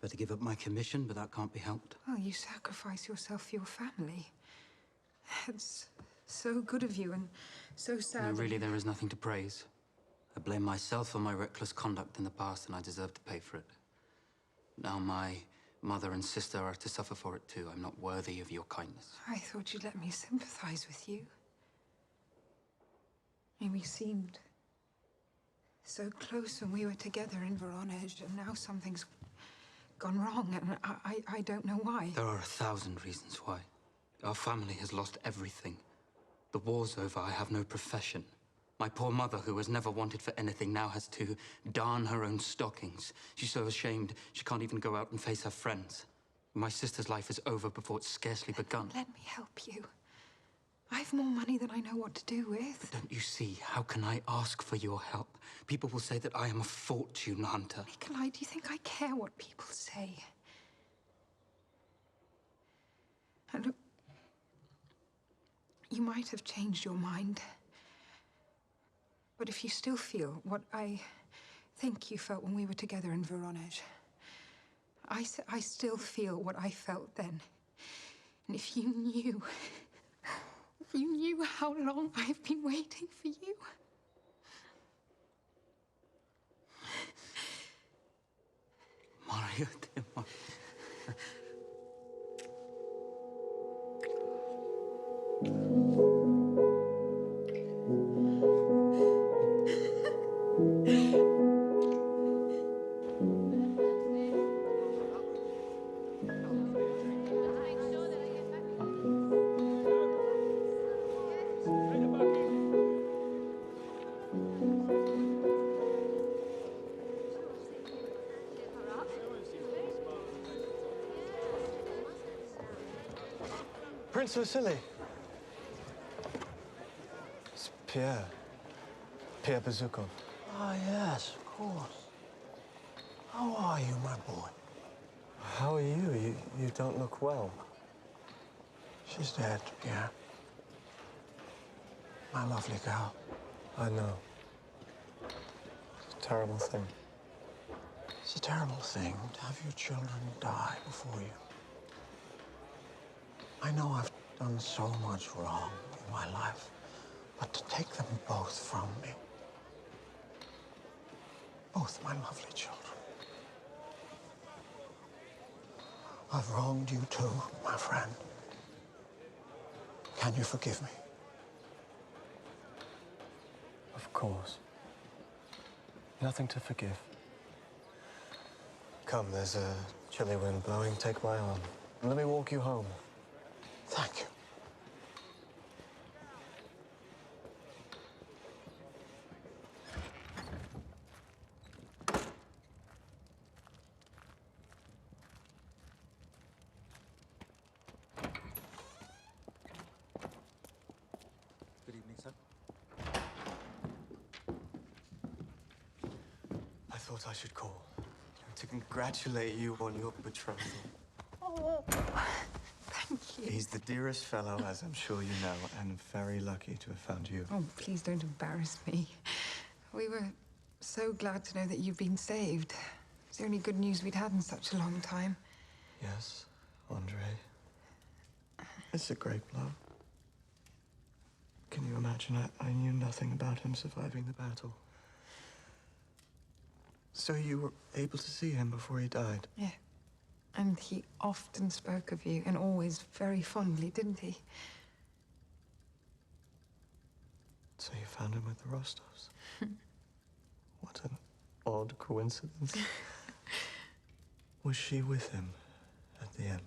Better give up my commission, but that can't be helped. Well, you sacrifice yourself for your family. It's so good of you and so sad. No, really, there is nothing to praise. I blame myself for my reckless conduct in the past, and I deserve to pay for it. Now my mother and sister are to suffer for it too. I'm not worthy of your kindness. I thought you'd let me sympathize with you. And we seemed so close when we were together in Voronezh, and now something's gone wrong, and I don't know why. There are 1,000 reasons why. Our family has lost everything. The war's over, I have no profession. My poor mother, who has never wanted for anything, now has to darn her own stockings. She's so ashamed, she can't even go out and face her friends. My sister's life is over before it's scarcely begun. Let me help you. I have more money than I know what to do with. But don't you see? How can I ask for your help? People will say that I am a fortune hunter. Nikolai, do you think I care what people say? And look, you might have changed your mind. But if you still feel what I think you felt when we were together in Voronezh, I still feel what I felt then. And if you knew how long I've been waiting for you. Mario, dear Mario. Prince Vasily. It's Pьера Bezухova. Ah, yes, of course. How are you, my boy? How are you? You don't look well. She's dead, Pьера. My lovely girl. I know. It's a terrible thing. It's a terrible thing to have your children die before you. I know I've done so much wrong in my life, but to take them both from me, both my lovely children. I've wronged you too, my friend. Can you forgive me? Of course. Nothing to forgive. Come, there's a chilly wind blowing. Take my arm. And let me walk you home. Thank you. Good evening, sir. I thought I should call to congratulate you on your betrothal. Oh, thank He's the dearest fellow, as I'm sure you know, and very lucky to have found you. Oh, please don't embarrass me. We were so glad to know that you've been saved. It's the only good news we'd had in such a long time. Yes, Andre. It's a great blow. Can you imagine? I knew nothing about him surviving the battle. So you were able to see him before he died? Yeah. And he often spoke of you, and always very fondly, didn't he? So you found him with the Rostovs? What an odd coincidence. Was she with him at the end?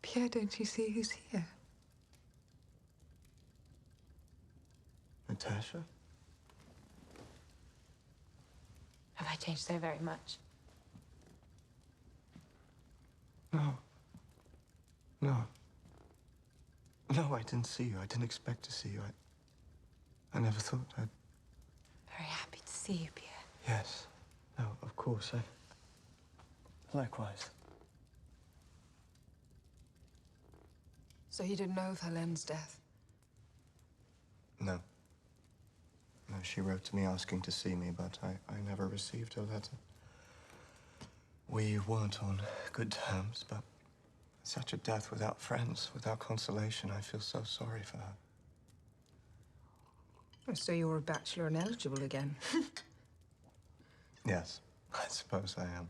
Pierre, don't you see who's here? Natasha? Have I changed so very much? No. No. No, I didn't see you. I didn't expect to see you. I never thought I'd... Very happy to see you, Pierre. Yes. No, of course. Likewise. So you didn't know of Helene's death? No. No, she wrote to me asking to see me, but I never received her letter. We weren't on good terms, but such a death without friends, without consolation, I feel so sorry for her. Oh, so you're a bachelor and eligible again? Yes, I suppose I am.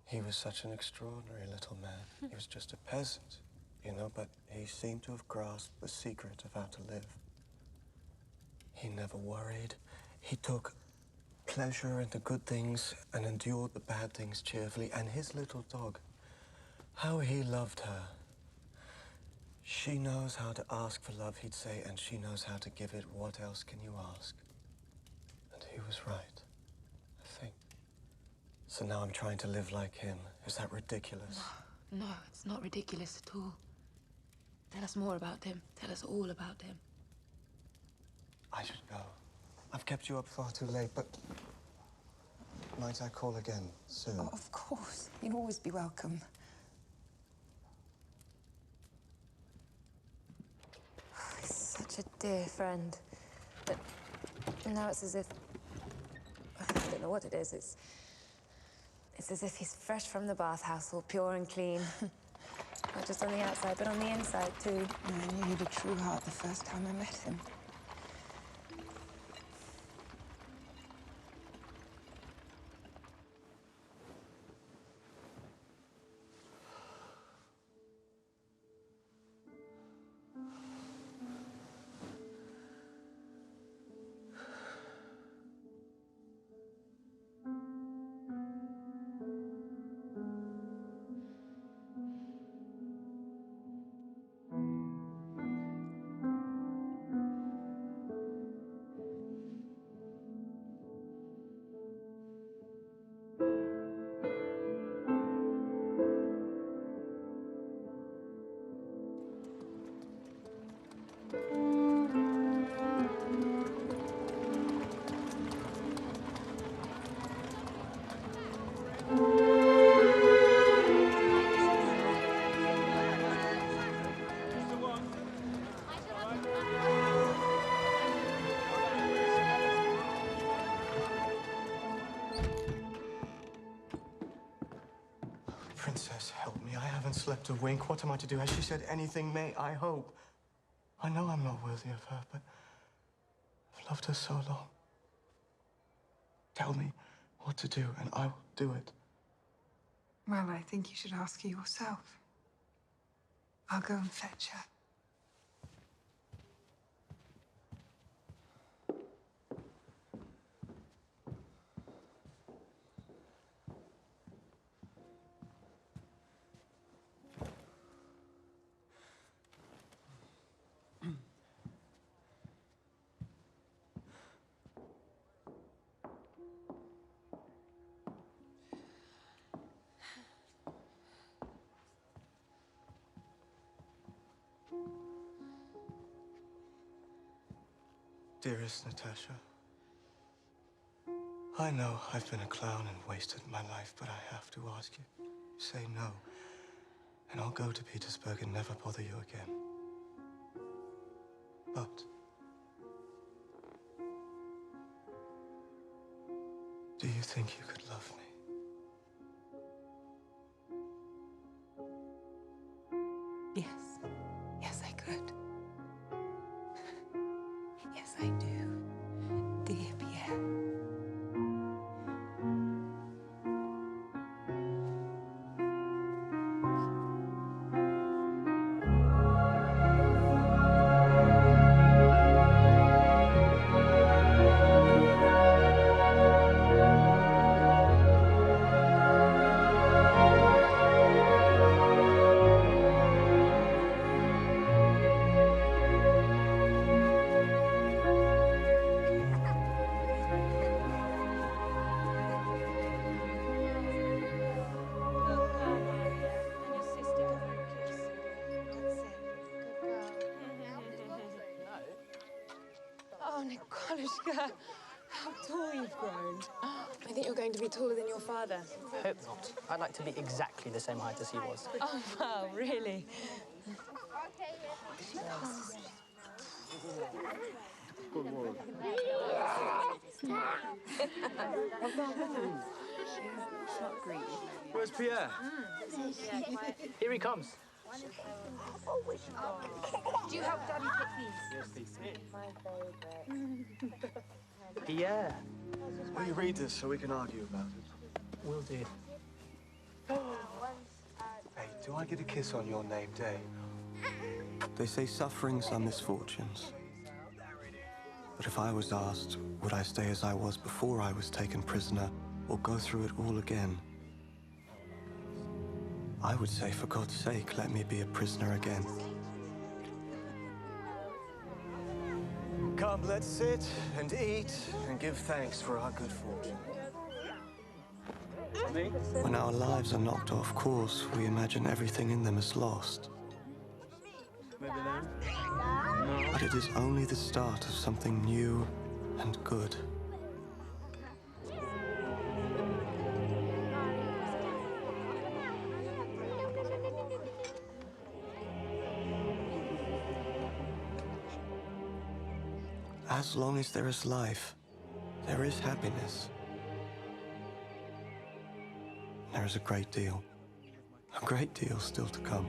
He was such an extraordinary little man. He was just a peasant, you know, but he seemed to have grasped the secret of how to live. He never worried. He took pleasure in the good things and endured the bad things cheerfully. And his little dog, how he loved her. She knows how to ask for love, he'd say, and she knows how to give it. What else can you ask? And he was right, I think. So now I'm trying to live like him. Is that ridiculous? No, it's not ridiculous at all. Tell us more about him. Tell us all about him. I should go. I've kept you up far too late, but might I call again soon? Oh, of course. You'll always be welcome. He's such a dear friend. But now it's as if... I don't know what it is. It's as if he's fresh from the bathhouse, all pure and clean. Not just on the outside, but on the inside, too. I knew he'd a true heart the first time I met him. Princess, help me. I haven't slept a wink. What am I to do? Has she said anything? May I hope? I know I'm not worthy of her, but I've loved her so long. Tell me what to do, and I will do it. Well, I think you should ask her yourself. I'll go and fetch her. Dearest Natasha, I know I've been a clown and wasted my life, but I have to ask you. Say no, and I'll go to Petersburg and never bother you again. But do you think you could love me? Yes. Yes, I could. Yes, I do. Dear Pierre. Oh, Nikolashka, how tall you've grown. I think you're going to be taller than your father. I hope not. I'd like to be exactly the same height as he was. Oh, wow, really? Where's Pierre? Here he comes. Do you help Daddy pick these? My favourite. Pierre. Will you read this so we can argue about it? Will do. Hey, do I get a kiss on your name day? They say sufferings are misfortunes. But if I was asked, would I stay as I was before I was taken prisoner, or go through it all again? I would say, for God's sake, let me be a prisoner again. Come, let's sit and eat and give thanks for our good fortune. When our lives are knocked off course, we imagine everything in them is lost. But it is only the start of something new and good. As long as there is life, there is happiness. There is a great deal still to come.